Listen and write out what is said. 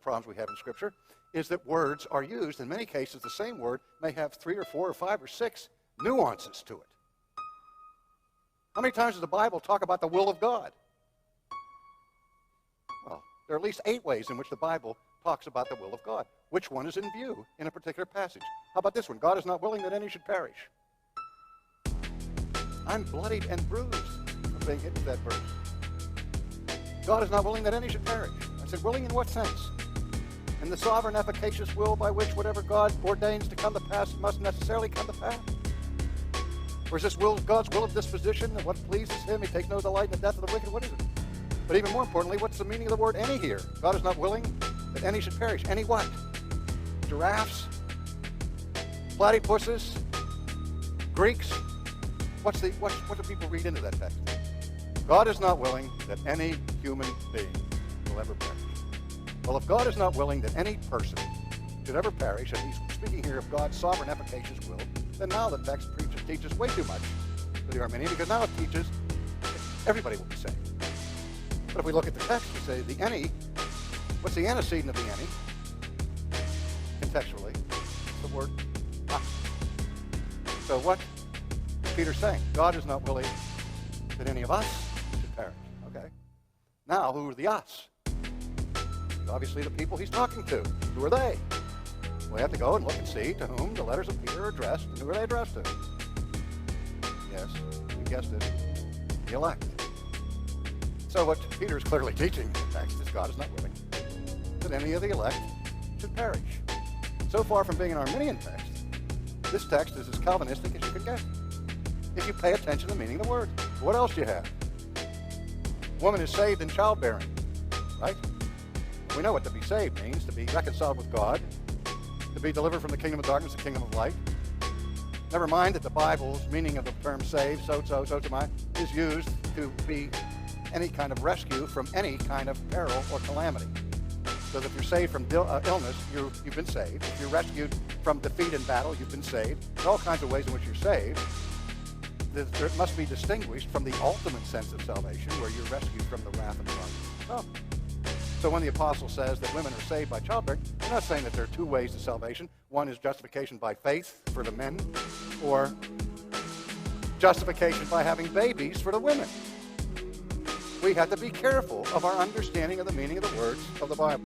problems we have in Scripture is that words are used. In many cases, the same word may have 3 or 4 or 5 or 6 nuances to it. How many times does the Bible talk about the will of God? Well, there are at least 8 ways in which the Bible talks about the will of God. Which one is in view in a particular passage? How about this one? God is not willing that any should perish. I'm bloodied and bruised from being hit with that verse. God is not willing that any should perish. I said, willing in what sense? In the sovereign, efficacious will by which whatever God ordains to come to pass must necessarily come to pass? Or is this God's will of disposition, and what pleases him? He takes no delight in the death of the wicked. What is it? But even more importantly, what's the meaning of the word any here? God is not willing that any should perish. Any what? Giraffes? Platypuses? Greeks? What do people read into that text? God is not willing that any human being will ever perish. Well, if God is not willing that any person should ever perish, and he's speaking here of God's sovereign, efficacious will, then now the text teaches way too much for the Arminian, because now it teaches that everybody will be saved. But if we look at the text, we say the any, what's the antecedent of the any? Contextually, it's the word us. So what is Peter saying? God is not willing that any of us should perish. Okay. Now, who are the us? Obviously the people he's talking to. Who are they? We have to go and look and see to whom the letters of Peter are addressed, and who are they addressed to? Yes, you guessed it, the elect. So what Peter is clearly teaching in the text is God is not willing that any of the elect should perish. So far from being an Arminian text, this text is as Calvinistic as you can get, if you pay attention to the meaning of the word. What else do you have? Woman is saved in childbearing, right? We know what to be saved means: to be reconciled with God, to be delivered from the kingdom of darkness, the kingdom of light. Never mind that the Bible's meaning of the term saved, sotomai, is used to be any kind of rescue from any kind of peril or calamity. So that if you're saved from illness, you've been saved. If you're rescued from defeat in battle, you've been saved. There are all kinds of ways in which you're saved. It must be distinguished from the ultimate sense of salvation, where you're rescued from the wrath of God. So when the apostle says that women are saved by childbearing, they're not saying that there are 2 ways to salvation. One is justification by faith for the men, or justification by having babies for the women. We have to be careful of our understanding of the meaning of the words of the Bible.